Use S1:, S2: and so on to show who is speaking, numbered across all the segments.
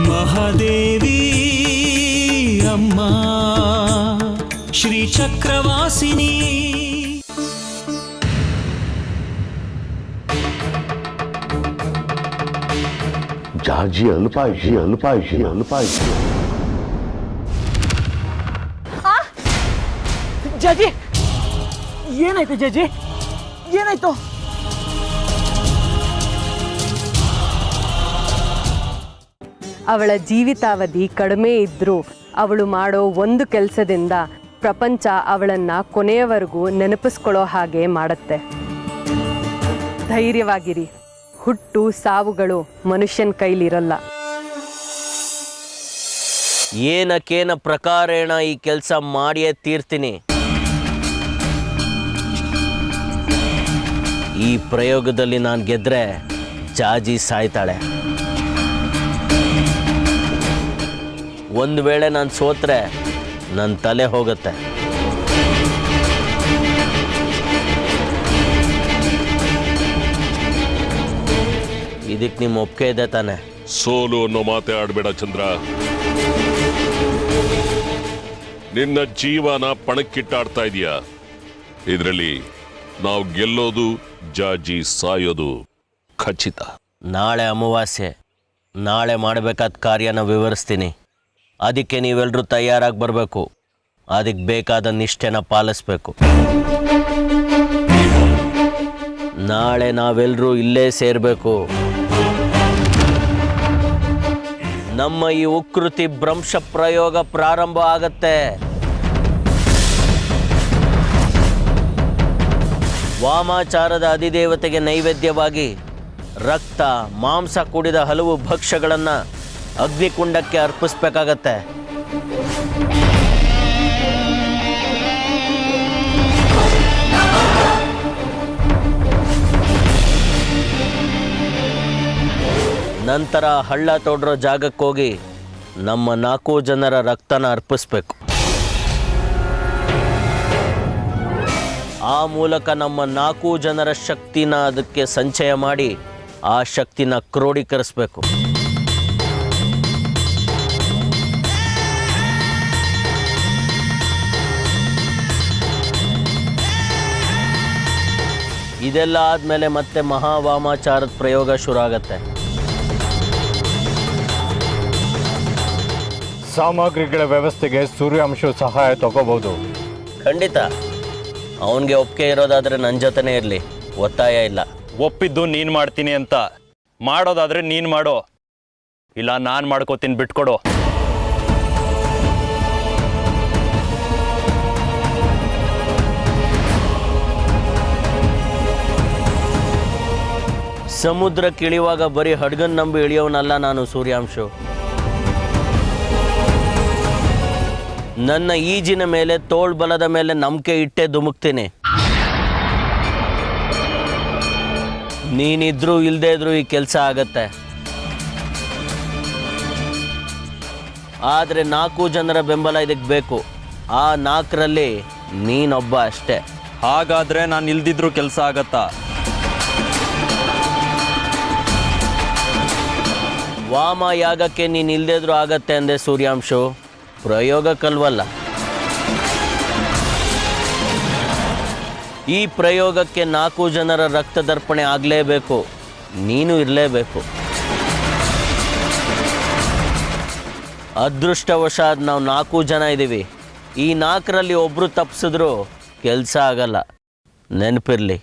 S1: ಮಹಾದೇವಿ ಅಮ್ಮ ಶ್ರೀ ಚಕ್ರವಾಸಿನಿ.
S2: ಜಾಜಿ ಅಲ್ಪಾಯುಷಿ.
S3: ಜಾಜಿ ಏನಾಯ್ತು? ಜಾಜಿ ಏನಾಯ್ತು?
S4: ಅವಳ ಜೀವಿತಾವಧಿ ಕಡಿಮೆ ಇದ್ದರೂ ಅವಳು ಮಾಡೋ ಒಂದು ಕೆಲಸದಿಂದ ಪ್ರಪಂಚ ಅವಳನ್ನು ಕೊನೆಯವರೆಗೂ ನೆನಪಿಸ್ಕೊಳ್ಳೋ ಹಾಗೆ ಮಾಡುತ್ತೆ. ಧೈರ್ಯವಾಗಿರಿ. ಹುಟ್ಟು ಸಾವುಗಳು ಮನುಷ್ಯನ ಕೈಲಿರಲ್ಲ.
S5: ಏನಕ್ಕೇನ ಪ್ರಕಾರೇಣ ಈ ಕೆಲಸ ಮಾಡಿಯೇ ತೀರ್ತೀನಿ. ಈ ಪ್ರಯೋಗದಲ್ಲಿ ನಾನು ಗೆದ್ರೆ ಜಾಜಿ ಸಾಯ್ತಾಳೆ. ಒಂದು ವೇಳೆ ನಾನು ಸೋತ್ರೆ ನನ್ನ ತಲೆ ಹೋಗುತ್ತೆ. ಇದಕ್ಕೆ ನಿಮ್ಮ ಒಪ್ಪಿಗೆ ಇದೆ ತಾನೆ?
S6: ಸೋಲು ಅನ್ನೋ ಮಾತೇ ಆಡಬೇಡ ಚಂದ್ರ. ನಿನ್ನ ಜೀವನ ಪಣಕ್ಕಿಟ್ಟಾಡ್ತಾ ಇದೀಯ. ಇದರಲ್ಲಿ ನಾವು ಗೆಲ್ಲೋದು, ಜಾಜಿ ಸಾಯೋದು ಖಚಿತ.
S5: ನಾಳೆ ಅಮಾವಾಸ್ಯೆ. ನಾಳೆ ಮಾಡಬೇಕಾದ ಕಾರ್ಯನ ವಿವರಿಸ್ತೀನಿ. ಅದಕ್ಕೆ ನೀವೆಲ್ಲರೂ ತಯಾರಾಗಿ ಬರಬೇಕು. ಅದಕ್ಕೆ ಬೇಕಾದ ನಿಷ್ಠೆನ ಪಾಲಿಸ್ಬೇಕು. ನಾಳೆ ನಾವೆಲ್ಲರೂ ಇಲ್ಲೇ ಸೇರಬೇಕು. ನಮ್ಮ ಈ ಉಕೃತಿ ಭ್ರಂಶ ಪ್ರಯೋಗ ಪ್ರಾರಂಭ ಆಗತ್ತೆ. ವಾಮಾಚಾರದ ಅಧಿದೇವತೆಗೆ ನೈವೇದ್ಯವಾಗಿ ರಕ್ತ ಮಾಂಸ ಕೂಡಿದ ಹಲವು ಭಕ್ಷ್ಯಗಳನ್ನು ಅಗ್ನಿಕುಂಡಕ್ಕೆ ಅರ್ಪಿಸ್ಬೇಕಾಗತ್ತೆ. ನಂತರ ಹಳ್ಳ ತೋಡ್ರೋ ಜಾಗಕ್ಕೆ ಹೋಗಿ ನಮ್ಮ 4 ಜನರ ರಕ್ತನ ಅರ್ಪಿಸ್ಬೇಕು. ಆ ಮೂಲಕ ನಮ್ಮ 4 ಜನರ ಶಕ್ತಿನ ಅದಕ್ಕೆ ಸಂಚಯ ಮಾಡಿ ಆ ಶಕ್ತಿನ ಕ್ರೋಢೀಕರಿಸಬೇಕು. ಇದೆಲ್ಲ ಆದಮೇಲೆ ಮತ್ತೆ ಮಹಾವಾಮಾಚಾರದ ಪ್ರಯೋಗ ಶುರು ಆಗತ್ತೆ.
S7: ಸಾಮಗ್ರಿಗಳ ವ್ಯವಸ್ಥೆಗೆ ಸೂರ್ಯಾಂಶ ಸಹಾಯ ತಗೋಬಹುದು.
S5: ಖಂಡಿತ. ಅವನಿಗೆ ಒಪ್ಪಿಗೆ ಇರೋದಾದರೆ ನನ್ನ ಜೊತೆನೇ ಇರಲಿ, ಒತ್ತಾಯ ಇಲ್ಲ.
S7: ಒಪ್ಪಿದ್ದು ನೀನು ಮಾಡ್ತೀನಿ ಅಂತ, ಮಾಡೋದಾದ್ರೆ ನೀನು ಮಾಡೋ, ಇಲ್ಲ ನಾನು ಮಾಡ್ಕೋತೀನಿ, ಬಿಟ್ಕೊಡು.
S5: ಸಮುದ್ರಕ್ಕೆ ಇಳಿಯುವಾಗ ಬರೀ ಹಡ್ಗನ್ ನಂಬಿ ಇಳಿಯೋನಲ್ಲ ನಾನು ಸೂರ್ಯಾಂಶು. ನನ್ನ ಈಜಿನ ಮೇಲೆ, ತೋಳ್ಬಲದ ಮೇಲೆ ನಂಬಿಕೆ ಇಟ್ಟೇ ಧುಮುಕ್ತೀನಿ. ನೀನಿದ್ರೂ ಇಲ್ಲದೇ ಇದ್ರೂ ಈ ಕೆಲಸ ಆಗತ್ತೆ. ಆದರೆ 4 ಜನರ ಬೆಂಬಲ ಇದಕ್ಕೆ ಬೇಕು. ಆ 4ರಲ್ಲಿ ನೀನೊಬ್ಬ ಅಷ್ಟೇ.
S7: ಹಾಗಾದ್ರೆ ನಾನು ಇಲ್ದಿದ್ರೂ ಕೆಲಸ ಆಗತ್ತಾ?
S5: ವಾಮ ಯಾಗಕ್ಕೆ ನೀನು ಇಲ್ಲದಿದ್ರೂ ಆಗತ್ತೆ ಅಂದೆ ಸೂರ್ಯಾಂಶು, ಪ್ರಯೋಗಕ್ಕಲ್ವಲ್ಲ. ಈ ಪ್ರಯೋಗಕ್ಕೆ 4 ಜನರ ರಕ್ತದರ್ಪಣೆ ಆಗಲೇಬೇಕು. ನೀನು ಇರಲೇಬೇಕು. ಅದೃಷ್ಟವಶಾತ್ ನಾವು 4 ಜನ ಇದ್ದೀವಿ. ಈ 4ರಲ್ಲಿ ಒಬ್ಬರು ತಪ್ಪಿಸಿದ್ರೂ ಕೆಲಸ ಆಗಲ್ಲ, ನೆನಪಿರಲಿ.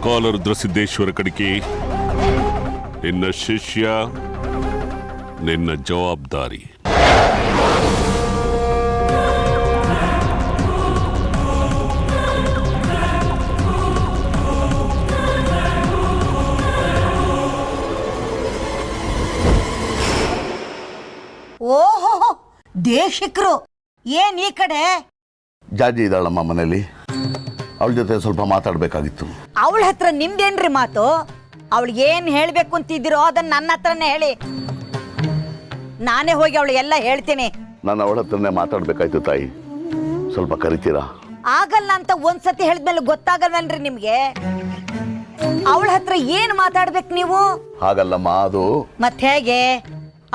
S6: ಕಾಲರುದ್ರಸಿದ್ದೇಶ್ವರ ಕಡಿಕೆ, ನಿನ್ನ ಶಿಷ್ಯ, ನಿನ್ನ ಜವಾಬ್ದಾರಿ.
S8: ಓಹೋ, ದೇಶಿಕರು ಏನ್ ಈ ಕಡೆ?
S2: ಜಾಜಿ ಇದ್ದಾಳಮ್ಮ ಮನೇಲಿ, ಅವಳ ಜೊತೆ ಸ್ವಲ್ಪ ಮಾತಾಡಬೇಕಾಗಿತ್ತು.
S8: ಅವಳ ಹತ್ರ ನಿಮ್ದೇನ್ರಿ ಮಾತು? ಅವಳಿಗೆ ಏನ್ ಹೇಳ್ಬೇಕು ಅಂತಿದ್ದೀರೋ ಅದನ್ನ ನನ್ನ ಹತ್ರನೇ ಹೇಳಿ. ನಾನೇ ಹೋಗಿ ಅವಳು ಎಲ್ಲ ಹೇಳ್ತೀನಿ.
S2: ನಾನು ಅವಳ ಹತ್ರನೇ ಮಾತಾಡ್ಬೇಕಾಯ್ತು ತಾಯಿ, ಸ್ವಲ್ಪ ಕರಿತೀರಾ?
S8: ಆಗಲ್ಲ ಅಂತ ಒಂದ್ಸತಿ ಹೇಳಿದ್ಮೇಲೆ ಗೊತ್ತಾಗಲ್ವನ್ರಿ ನಿಮ್ಗೆ? ಅವಳ ಹತ್ರ ಏನ್ ಮಾತಾಡ್ಬೇಕು ನೀವು?
S2: ಹಾಗಲ್ಲಮ್ಮ, ಅದು
S8: ಮತ್ತೆ ಹೇಗೆ?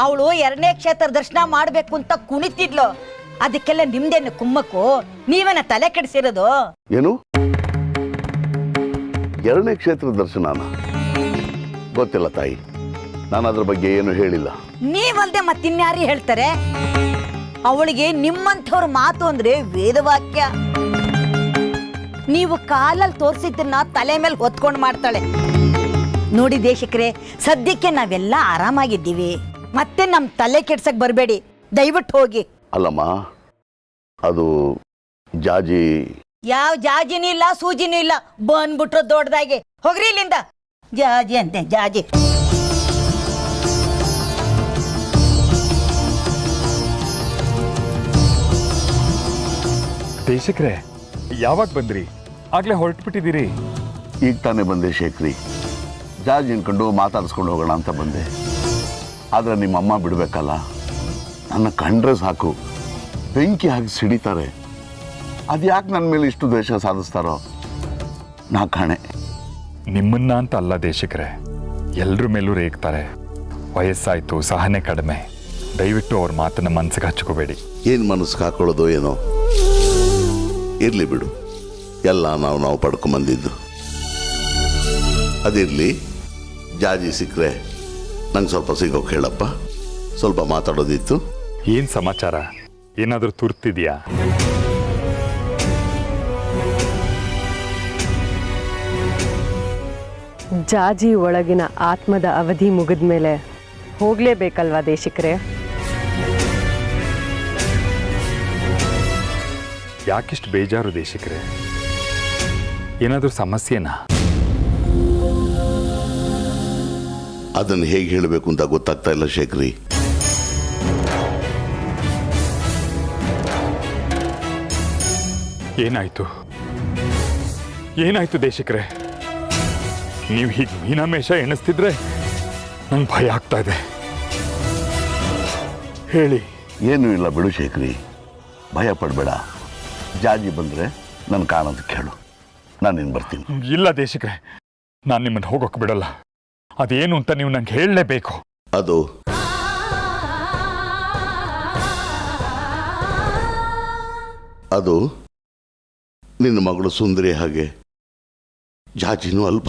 S8: ಅವಳು 2ನೇ ಕ್ಷೇತ್ರ ದರ್ಶನ ಮಾಡ್ಬೇಕು ಅಂತ ಕುಣಿತಿದ್ಲು. ಅದಕ್ಕೆಲ್ಲ ನಿಮ್ದೇನು ಕುಮ್ಮಕ್ಕು? ನೀವೇನ ತಲೆ ಕೆಡಿಸಿರೋದು?
S2: ಏನು 2ನೇ ಕ್ಷೇತ್ರ ದರ್ಶನನ? ಗೊತ್ತಿಲ್ಲ ತಾಯಿ, ನಾನು ಅದ್ರ ಬಗ್ಗೆ ಏನು ಹೇಳಿಲ್ಲ.
S8: ನೀವಲ್ದೆ ಮತ್ತಿನ್ಯಾರು ಹೇಳ್ತಾರೆ? ಅವಳಿಗೆ ನಿಮ್ಮಂಥವ್ರ ಮಾತು ಅಂದ್ರೆ ವೇದವಾಕ್ಯ. ನೀವು ಕಾಲಲ್ಲಿ ತೋರಿಸಿದ್ದನ್ನ ತಲೆ ಮೇಲೆ ಹೊತ್ಕೊಂಡು ಮಾಡ್ತಾಳೆ. ನೋಡಿ ದೇಶಕ್ರೆ, ಸದ್ಯಕ್ಕೆ ನಾವೆಲ್ಲ ಆರಾಮಾಗಿದ್ದೀವಿ. ಮತ್ತೆ ನಮ್ ತಲೆ ಕೆಡ್ಸಕ್ ಬರಬೇಡಿ, ದಯವಿಟ್ಟು ಹೋಗಿ.
S2: ಅಲ್ಲಮ್ಮ, ಅದು ಜಾಜಿ.
S8: ಯಾವ ಜಾಜಿನೂ ಇಲ್ಲ, ಸೂಜಿನೂ ಇಲ್ಲ, ಬಂದ್ಬಿಟ್ರು ದೊಡ್ಡದಾಗಿ. ಹೋಗ್ರಿ ಇಲ್ಲಿಂದ. ಜಾಜಿ ಅಂತೆ, ಜಾಜಿ.
S9: ದೇಶಕ್ರೆ, ಯಾವಾಗ ಬಂದ್ರಿ? ಆಗ್ಲೇ ಹೊರಟ್ಬಿಟ್ಟಿದ್ದೀರಿ.
S2: ಈಗ ತಾನೇ ಬಂದೆ ಶೇಖರಿ. ಜಾಜ್ ಅನ್ಕೊಂಡು ಮಾತಾಡಿಸ್ಕೊಂಡು ಹೋಗೋಣ ಅಂತ ಬಂದೆ. ಆದರೆ ನಿಮ್ಮಮ್ಮ ಬಿಡಬೇಕಲ್ಲ. ನನ್ನ ಕಂಡ್ರೆ ಸಾಕು ಬೆಂಕಿ ಹಾಕಿ ಸಿಡಿತಾರೆ. ಅದು ಯಾಕೆ ನನ್ನ ಮೇಲೆ ಇಷ್ಟು ದ್ವೇಷ ಸಾಧಿಸ್ತಾರೋ ನಾ ಕಾಣೆ.
S9: ನಿಮ್ಮನ್ನ ಅಂತ ಅಲ್ಲ ದೇಶಕ್ರೆ, ಎಲ್ರ ಮೇಲೂ ರೇಗ್ತಾರೆ. ವಯಸ್ಸಾಯ್ತು, ಸಹನೆ ಕಡಿಮೆ. ದಯವಿಟ್ಟು ಅವ್ರ ಮಾತನ್ನ ಮನ್ಸಿಗೆ ಹಚ್ಕೋಬೇಡಿ.
S2: ಏನು ಮನಸ್ಸಿಗೆ ಹಾಕೊಳ್ಳೋದು ಏನೋ. ಇರಲಿ ಬಿಡು, ಎಲ್ಲ ನಾವು ಪಡ್ಕೊಂಬಂದಿದ್ದು. ಅದಿರಲಿ, ಜಾಜಿ ಸಿಕ್ಕರೆ ನಂಗೆ ಸ್ವಲ್ಪ ಸಿಗೋಕೆ ಹೇಳಪ್ಪ. ಸ್ವಲ್ಪ ಮಾತಾಡೋದಿತ್ತು.
S9: ಏನ್ ಸಮಾಚಾರ? ಏನಾದರೂ ತುರ್ತಿದ್ಯಾ?
S4: ಜಾಜಿ ಒಳಗಿನ ಆತ್ಮದ ಅವಧಿ ಮುಗಿದ್ಮೇಲೆ ಹೋಗ್ಲೇಬೇಕಲ್ವಾ ದೇಶಿಕ್ರೆ?
S9: ಯಾಕಿಷ್ಟು ಬೇಜಾರು ದೇಶಿಕ್ರೆ? ಏನಾದರೂ ಸಮಸ್ಯೆನಾ?
S2: ಅದನ್ನು ಹೇಗೆ ಹೇಳಬೇಕು ಅಂತ ಗೊತ್ತಾಗ್ತಾ ಇಲ್ಲ ಶೇಖರಿ.
S9: ಏನಾಯ್ತು? ಏನಾಯ್ತು ದೇಶಿಕ್ರೆ? ನೀವು ಹೀಗೆ ಮೀನಾಮೇಷ ಎಣಿಸ್ತಿದ್ರೆ ನಂಗೆ ಭಯ ಆಗ್ತಾ ಇದೆ. ಹೇಳಿ.
S2: ಏನೂ ಇಲ್ಲ ಬಿಡು ಶೇಖರಿ, ಭಯ ಪಡಬೇಡ. ಜಾಜಿ ಬಂದರೆ ನನ್ನ ಕಾಣೋದಕ್ಕೆ ಹೇಳು, ನಾನು ಇನ್ನು ಬರ್ತೀನಿ.
S9: ಇಲ್ಲ ದೇಶಿಕ್ರೆ, ನಾನು ನಿಮ್ಮನ್ನು ಹೋಗೋಕೆ ಬಿಡಲ್ಲ. ಅದೇನು ಅಂತ ನೀವು ನಂಗೆ ಹೇಳಲೇಬೇಕು.
S2: ಅದು ನಿನ್ನ ಮಗಳು ಸುಂದರಿ ಹಾಗೆ ಜಾಜಿನೂ ಅಲ್ಪ.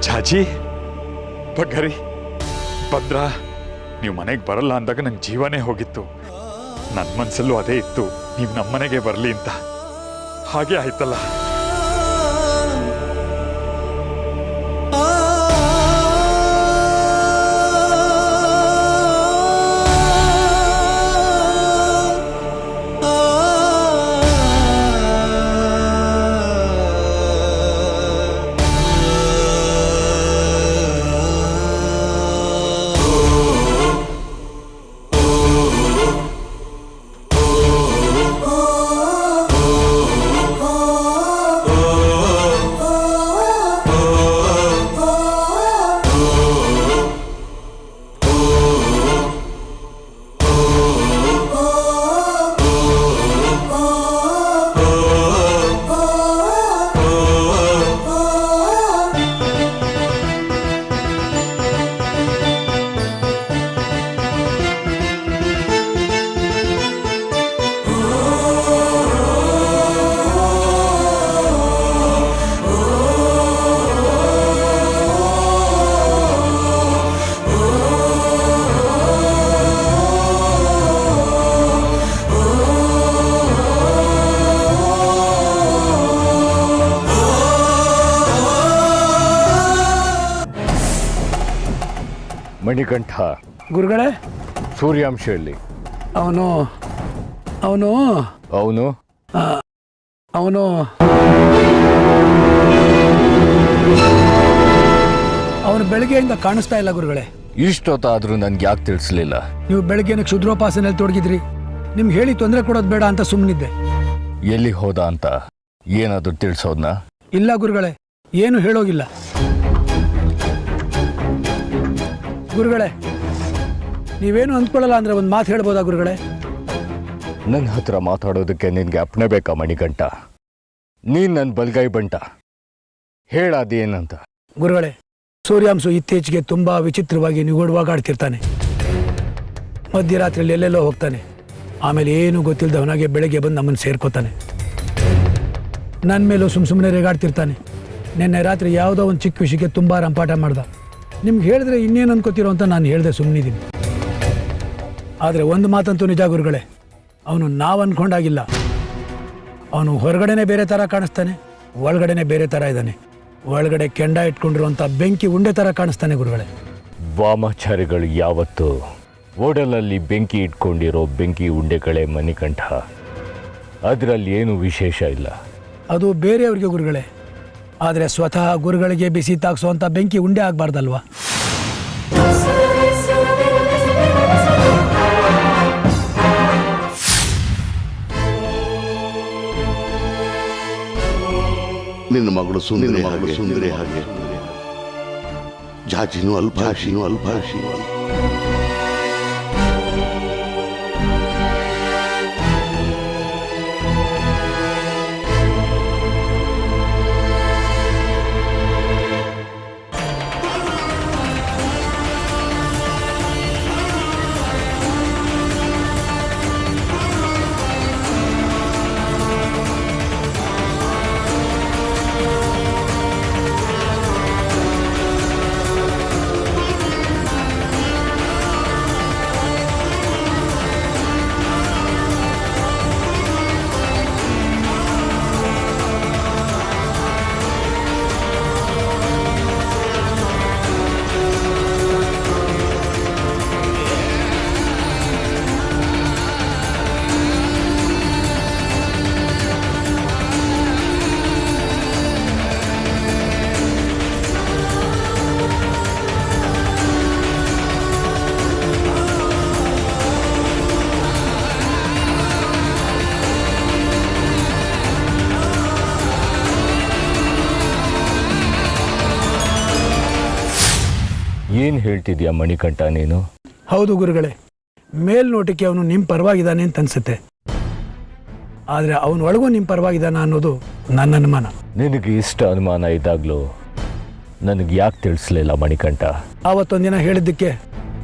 S9: ಜಾಜಿ, ಬಗ್ಗರಿ, ಭದ್ರ, ನೀವು ಮನೆಗೆ ಬರಲ್ಲ ಅಂದಾಗ ನನ್ನ ಜೀವನೇ ಹೋಗಿತ್ತು. ನನ್ನ ಮನಸ್ಸಲ್ಲೂ ಅದೇ ಇತ್ತು, ನೀವು ನಮ್ಮನೆಗೆ ಬರಲಿ ಅಂತ. ಹಾಗೆ ಆಯ್ತಲ್ಲ.
S10: ಮಣಿಕಂಠ
S3: ಗುರುಗಳೇ
S10: ಸೂರ್ಯಾಂಶ ಎಲ್ಲಿ?
S3: ಅವನು ಅವನು
S10: ಅವನು
S3: ಅವನು ಅವನು ಬೆಳಗ್ಗೆಯಿಂದ ಕಾಣಿಸ್ತಾ ಇಲ್ಲ ಗುರುಗಳೇ.
S10: ಇಷ್ಟೊತ್ತಾದ್ರೂ ನನ್ಗೆ ಯಾಕೆ ತಿಳಿಸ್ಲಿಲ್ಲ?
S3: ನೀವು ಬೆಳಗ್ಗೆನ ಕ್ಷುದ್ರೋಪಾಸನೆಯಲ್ಲಿ ತೊಡಗಿದ್ರಿ. ನಿಮ್ಗೆ ಹೇಳಿ ತೊಂದರೆ ಕೊಡೋದು ಬೇಡ ಅಂತ ಸುಮ್ಮನಿದ್ದೆ.
S10: ಎಲ್ಲಿ ಹೋದ ಅಂತ ಏನಾದರೂ ತಿಳಿಸೋದ್ನ?
S3: ಇಲ್ಲ ಗುರುಗಳೇ, ಏನು ಹೇಳೋಗಿಲ್ಲ. ಗುರುಗಳೇ, ನೀವೇನು ಅಂದ್ಕೊಳ್ಳಲ್ಲ ಅಂದ್ರೆ ಒಂದು ಮಾತು ಹೇಳ್ಬೋದಾ ಗುರುಗಳೇ?
S10: ನನ್ನ ಹತ್ರ ಮಾತಾಡೋದಕ್ಕೆ ನಿನ್ಗೆ ಅಪ್ಪಣೆ ಬೇಕಾ ಮಣಿಕಂಠ? ನೀನ್ ನನ್ನ ಬಲ್ಗೈ ಬಂಟ. ಹೇಳಾದೇನಂತ?
S3: ಗುರುಗಳೇ, ಸೂರ್ಯಾಂಶು ಇತ್ತೀಚೆಗೆ ತುಂಬಾ ವಿಚಿತ್ರವಾಗಿ ನಿಗೂಢವಾಗಾಡ್ತಿರ್ತಾನೆ. ಮಧ್ಯರಾತ್ರಿಯಲ್ಲಿ ಎಲ್ಲೆಲ್ಲೋ ಹೋಗ್ತಾನೆ. ಆಮೇಲೆ ಏನು ಗೊತ್ತಿಲ್ಲದವನಾಗೆ ಬೆಳಗ್ಗೆ ಬಂದು ನಮ್ಮನ್ನು ಸೇರ್ಕೋತಾನೆ. ನನ್ನ ಮೇಲೂ ಸುಮ್ಮನೆ ರೇಗಾಡ್ತಿರ್ತಾನೆ. ನಿನ್ನೆ ರಾತ್ರಿ ಯಾವುದೋ ಒಂದು ಚಿಕ್ಕ ವಿಷಯಕ್ಕೆ ತುಂಬ ರಂಪಾಟ ಮಾಡ್ದ. ನಿಮ್ಗೆ ಹೇಳಿದ್ರೆ ಇನ್ನೇನು ಅನ್ಕೋತಿರೋ ಅಂತ ನಾನು ಹೇಳಿದೆ ಸುಮ್ಮನಿದ್ದೀನಿ. ಆದರೆ ಒಂದು ಮಾತಂತೂ ನಿಜ ಗುರುಗಳೇ, ಅವನು ನಾವು ಅಂದ್ಕೊಂಡಾಗಿಲ್ಲ. ಅವನು ಹೊರಗಡೆನೆ ಬೇರೆ ಥರ ಕಾಣಿಸ್ತಾನೆ, ಒಳಗಡೆನೆ ಬೇರೆ ಥರ ಇದ್ದಾನೆ. ಒಳಗಡೆ ಕೆಂಡ ಇಟ್ಕೊಂಡಿರುವಂಥ ಬೆಂಕಿ ಉಂಡೆ ಥರ ಕಾಣಿಸ್ತಾನೆ ಗುರುಗಳೇ.
S10: ವಾಮಾಚಾರಿಗಳು ಯಾವತ್ತೂ ಓಡಲಲ್ಲಿ ಬೆಂಕಿ ಇಟ್ಕೊಂಡಿರೋ ಬೆಂಕಿ ಉಂಡೆಗಳೇ ಮಣಿಕಂಠ. ಅದರಲ್ಲಿ ಏನು ವಿಶೇಷ ಇಲ್ಲ.
S3: ಅದು ಬೇರೆಯವ್ರಿಗೆ ಗುರುಗಳೇ, ಆದರೆ ಸ್ವತಃ ಗುರುಗಳಿಗೆ ಬಿಸಿ ತಾಗಿಸುವಂಥ ಬೆಂಕಿ ಉಂಡೆ ಆಗಬಾರ್ದಲ್ವಾ?
S2: ನಿನ್ನ ಮಗಳು ಸುಂದರಿ ಹಾಗೆ, ಜಾಜಿನೂ ಅಲ್ಭಾಷಿ.
S10: ಏನು ಹೇಳ್ತಿದ್ಯಾ ಮಣಿಕಂಠ ನೀನು?
S3: ಹೌದು ಗುರುಗಳೇ, ಮೇಲ್ನೋಟಕ್ಕೆ ಅವನು ನಿಮ್ಮ ಪರವಾಗಿದ್ದಾನೆ ಅಂತ ಅನ್ಸುತ್ತೆ. ಆದರೆ ಅವನ ಒಳಗೂ ನಿಮ್ಮ ಪರವಾಗಿದ್ದಾನ ಅನ್ನೋದು ನನ್ನ ಅನುಮಾನ.
S10: ನಿನಗೆ ಇಷ್ಟ ಅನುಮಾನ ಇದ್ದಾಗಲೂ ನನಗೆ ಯಾಕೆ ತಿಳಿಸ್ಲಿಲ್ಲ ಮಣಿಕಂಠ?
S3: ಆವತ್ತೊಂದಿನ ಹೇಳಿದ್ದಕ್ಕೆ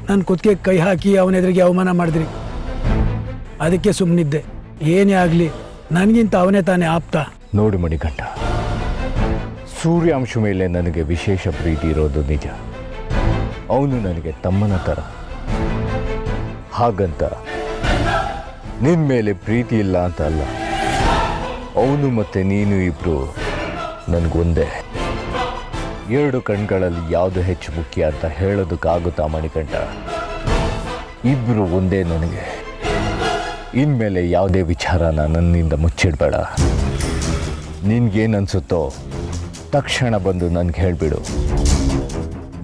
S3: ನನ್ನ ಕುತ್ತಿಗೆ ಕೈ ಹಾಕಿ ಅವನ ಎದುರಿಗೆ ಅವಮಾನ ಮಾಡಿದ್ರಿ. ಅದಕ್ಕೆ ಸುಮ್ಮನಿದ್ದೆ. ಏನೇ ಆಗಲಿ ನನಗಿಂತ ಅವನೇ ತಾನೇ ಆಪ್ತ.
S10: ನೋಡು ಮಣಿಕಂಠ, ಸೂರ್ಯಾಂಶ ಮೇಲೆ ನನಗೆ ವಿಶೇಷ ಪ್ರೀತಿ ಇರೋದು ನಿಜ. ಅವನು ನನಗೆ ತಮ್ಮನ ಥರ. ಹಾಗಂತ ನಿನ್ನ ಮೇಲೆ ಪ್ರೀತಿ ಇಲ್ಲ ಅಂತ ಅಲ್ಲ. ಅವನು ಮತ್ತು ನೀನು ಇಬ್ಬರು ನನಗೊಂದೇ. ಎರಡು ಕಣ್ಗಳಲ್ಲಿ ಯಾವುದು ಹೆಚ್ಚು ಮುಖ್ಯ ಅಂತ ಹೇಳೋದಕ್ಕಾಗುತ್ತಾ ಮಣಿಕಂಠ? ಇಬ್ಬರು ಒಂದೇ ನನಗೆ. ಇನ್ಮೇಲೆ ಯಾವುದೇ ವಿಚಾರನ ನನ್ನಿಂದ ಮುಚ್ಚಿಡಬೇಡ. ನಿನ್ಗೇನನ್ಸುತ್ತೋ ತಕ್ಷಣ ಬಂದು ನನಗೆ ಹೇಳಿಬಿಡು.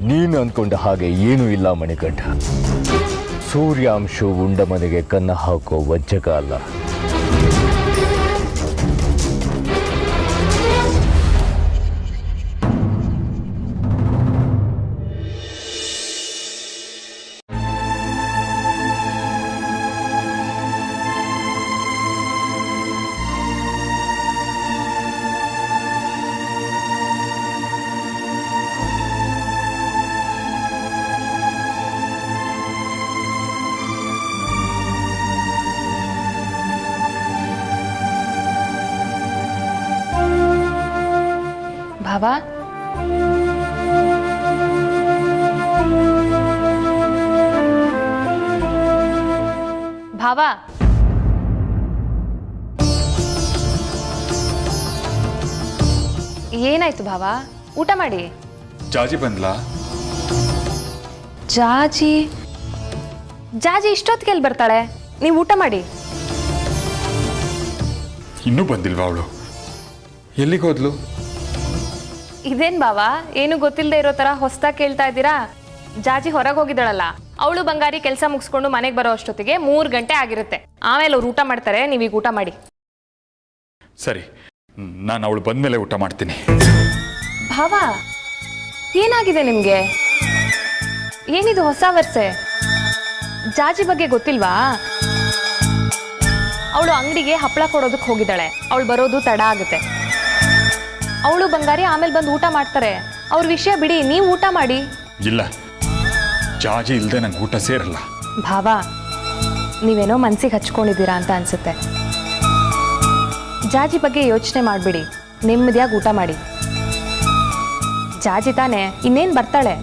S10: ನೀನು ಅಂದ್ಕೊಂಡ ಹಾಗೆ ಏನೂ ಇಲ್ಲ ಮಣಿಕಂಠ. ಸೂರ್ಯಾಂಶು ಉಂಡ ಮನೆಗೆ ಕನ್ನ ಹಾಕೋ ವಂಚಕ ಅಲ್ಲ.
S11: ಭಾವ, ಭಾವ, ಏನಾಯ್ತು ಭಾವ? ಊಟ ಮಾಡಿ.
S9: ಜಾಜಿ ಬಂದ್ಲಾ?
S11: ಜಾಜಿ ಜಾಜಿ ಇಷ್ಟೊತ್ತಿಗೆ ಎಲ್ಲಿ ಬರ್ತಾಳೆ? ನೀವು ಊಟ ಮಾಡಿ.
S9: ಇನ್ನೂ ಬಂದಿಲ್ವಾ ಅವಳು? ಎಲ್ಲಿಗೆ ಹೋದ್ಲು?
S11: ಇದೇನ್ ಬಾವಾ, ಏನು ಗೊತ್ತಿಲ್ಲದೆ ಇರೋ ಥರ ಹೊಸ್ದಾಗಿ ಕೇಳ್ತಾ ಇದ್ದೀರಾ? ಜಾಜಿ ಹೊರಗೆ ಹೋಗಿದ್ದಾಳಲ್ಲ, ಅವಳು ಬಂಗಾರಿ ಕೆಲಸ ಮುಗಿಸ್ಕೊಂಡು ಮನೆಗೆ ಬರೋ ಅಷ್ಟೊತ್ತಿಗೆ 3 ಗಂಟೆ ಆಗಿರುತ್ತೆ. ಆಮೇಲೆ ಅವ್ರು ಊಟ ಮಾಡ್ತಾರೆ, ನೀವೀಗ ಊಟ ಮಾಡಿ.
S9: ಸರಿ, ನಾನು ಅವಳು ಬಂದಮೇಲೆ ಊಟ ಮಾಡ್ತೀನಿ.
S11: ಭಾವ, ಏನಾಗಿದೆ ನಿಮಗೆ? ಏನಿದು ಹೊಸ ವರ್ಷೆ? ಜಾಜಿ ಬಗ್ಗೆ ಗೊತ್ತಿಲ್ವಾ? ಅವಳು ಅಂಗಡಿಗೆ ಹಪ್ಪಳ ಕೊಡೋದಕ್ಕೆ ಹೋಗಿದ್ದಾಳೆ. ಅವಳು ಬರೋದು ತಡ ಆಗುತ್ತೆ. ಅವಳು ಬಂಗಾರಿ ಆಮೇಲೆ ಬಂದು ಊಟ ಮಾಡ್ತಾರೆ. ಅವ್ರ ವಿಷಯ ಬಿಡಿ, ನೀವು ಊಟ ಮಾಡಿ.
S9: ಇಲ್ಲ, ಜಾಜಿ ಇಲ್ಲದೆ ನಂಗೆ ಊಟ ಸೇರಲ್ಲ.
S11: ಭಾವ, ನೀವೇನೋ ಮನ್ಸಿಗೆ ಹಚ್ಕೊಂಡಿದ್ದೀರಾ ಅಂತ ಅನ್ಸುತ್ತೆ. ಜಾಜಿ ಬಗ್ಗೆ ಯೋಚನೆ ಮಾಡಿಬಿಡಿ, ನೆಮ್ಮದಿಯಾಗಿ ಊಟ ಮಾಡಿ. ಜಾಜಿ ತಾನೆ, ಇನ್ನೇನು ಬರ್ತಾಳೆ.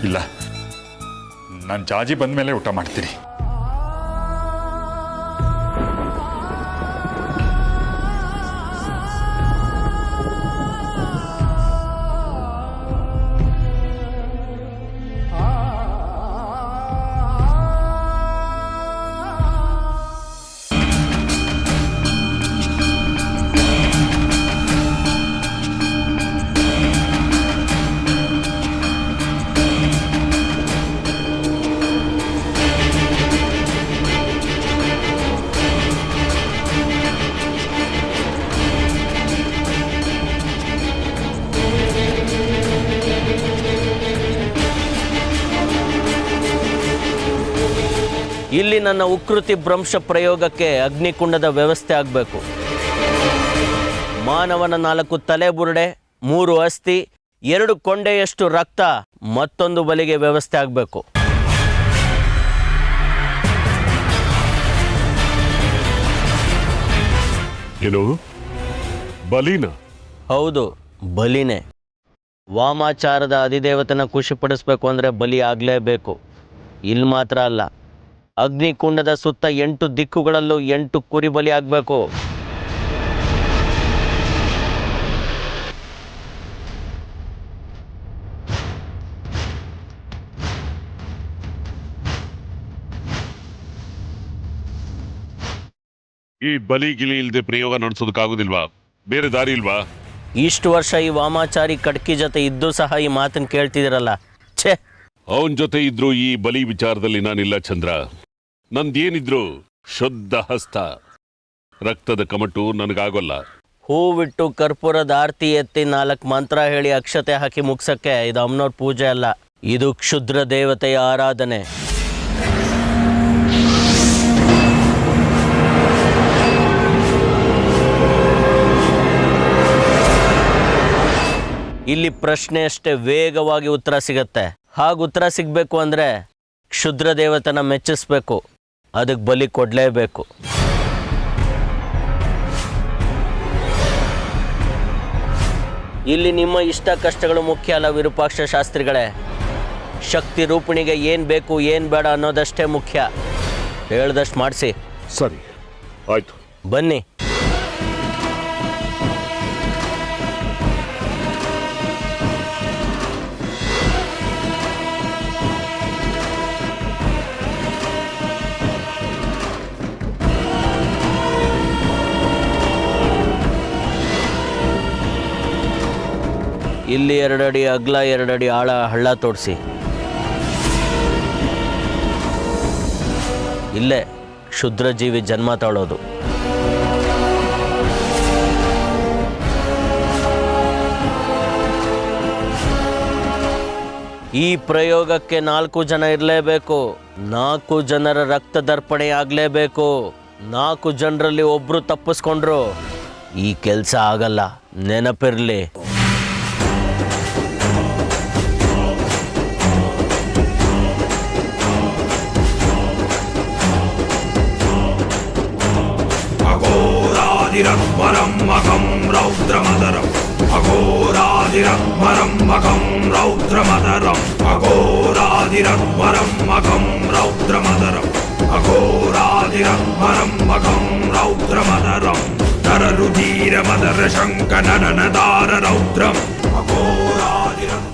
S9: ಇಲ್ಲ, ನಾನು ಜಾಜಿ ಬಂದಮೇಲೆ ಊಟ ಮಾಡ್ತೀನಿ.
S5: ಇಲ್ಲಿ ನನ್ನ ಉಕೃತಿ ಭ್ರಂಶ ಪ್ರಯೋಗಕ್ಕೆ ಅಗ್ನಿಕುಂಡದ ವ್ಯವಸ್ಥೆ ಆಗಬೇಕು. ಮಾನವನ 4 ತಲೆ ಬುರುಡೆ, 3 ಅಸ್ಥಿ, 2 ಕೊಂಡೆಯಷ್ಟು ರಕ್ತ, ಮತ್ತೊಂದು ಬಲಿಗೆ ವ್ಯವಸ್ಥೆ ಆಗಬೇಕು.
S6: ಏನು ಬಲಿನ?
S5: ಹೌದು, ಬಲಿನೇ. ವಾಮಾಚಾರದ ಅಧಿದೇವತನ ಖುಷಿಪಡಿಸ್ಬೇಕು ಅಂದರೆ ಬಲಿ ಆಗಲೇಬೇಕು. ಇಲ್ಲಿ ಮಾತ್ರ ಅಲ್ಲ, ಅಗ್ನಿಕುಂಡದ ಸುತ್ತ 8 ದಿಕ್ಕುಗಳಲ್ಲೂ 8 ಕುರಿ ಬಲಿ ಆಗಬೇಕು.
S6: ಈ ಬಲಿ ಗಿಲಿ ಇಲ್ಲದೆ ಪ್ರಯೋಗ ನಡೆಸೋದಕ್ಕಾಗೋದಿಲ್ವಾ? ಬೇರೆ ದಾರಿ ಇಲ್ವಾ?
S5: ಇಷ್ಟು ವರ್ಷ ಈ ವಾಮಾಚಾರಿ ಕಡ್ಕಿ ಜೊತೆ ಇದ್ದು ಸಹ ಈ ಮಾತನ್ನು ಕೇಳ್ತಿದಿರಲ್ಲ. ಛೇ,
S6: ಅವನ ಜೊತೆ ಇದ್ರು ಈ ಬಲಿ ವಿಚಾರದಲ್ಲಿ ನಾನಿಲ್ಲ ಚಂದ್ರ. ನಂದೇನಿದ್ರು ಶುದ್ಧ ಹಸ್ತ, ರಕ್ತದ ಕಮಟು ನನಗಾಗೋಲ್ಲ.
S5: ಹೂವಿಟ್ಟು ಕರ್ಪೂರದ ಆರತಿ ಎತ್ತಿ 4 ಮಂತ್ರ ಹೇಳಿ ಅಕ್ಷತೆ ಹಾಕಿ ಮುಗ್ಸಕ್ಕೆ ಇದು ಅಮ್ಮನವ್ರ ಪೂಜೆ ಅಲ್ಲ, ಇದು ಕ್ಷುದ್ರ ದೇವತೆಯ ಆರಾಧನೆ. ಇಲ್ಲಿ ಪ್ರಶ್ನೆ ಅಷ್ಟೇ ವೇಗವಾಗಿ ಉತ್ತರ ಸಿಗತ್ತೆ. ಹಾಗೆ ಉತ್ತರ ಸಿಗಬೇಕು ಅಂದರೆ ಕ್ಷುದ್ರ ದೇವತನ ಮೆಚ್ಚಿಸ್ಬೇಕು, ಅದಕ್ಕೆ ಬಲಿ ಕೊಡಲೇಬೇಕು. ಇಲ್ಲಿ ನಿಮ್ಮ ಇಷ್ಟ ಕಷ್ಟಗಳು ಮುಖ್ಯ ಅಲ್ಲ ವಿರೂಪಾಕ್ಷ ಶಾಸ್ತ್ರಿಗಳೇ. ಶಕ್ತಿ ರೂಪಿಣಿಗೆ ಏನು ಬೇಕು ಏನು ಬೇಡ ಅನ್ನೋದಷ್ಟೇ ಮುಖ್ಯ. ಹೇಳ್ದಷ್ಟು ಮಾಡಿಸಿ.
S6: ಸರಿ, ಆಯ್ತು,
S5: ಬನ್ನಿ. ಇಲ್ಲಿ 2 ಅಡಿ ಅಗಲ 2 ಅಡಿ ಆಳ ಹಳ್ಳ ತೋಡಿಸಿ. ಇಲ್ಲೇ ಕ್ಷುದ್ರ ಜೀವಿ ಜನ್ಮ ತಾಳೋದು. ಈ ಪ್ರಯೋಗಕ್ಕೆ 4 ಜನ ಇರಲೇಬೇಕು. 4 ಜನರ ರಕ್ತದರ್ಪಣೆ ಆಗಲೇಬೇಕು. 4 ಜನರಲ್ಲಿ ಒಬ್ರು ತಪ್ಪಿಸ್ಕೊಂಡ್ರು ಈ ಕೆಲಸ ಆಗಲ್ಲ, ನೆನಪಿರಲಿ.
S1: अघोरादिरत्मरं मघं रौद्रमदरम् अघोरादिरत्मरं मघं रौद्रमदरम् अघोरादिरत्मरं मघं रौद्रमदरम् अघोरादिरत्मरं मघं रौद्रमदरम् नररुधिरमदरशङ्कननदार रौद्रम् अघोरादिरम्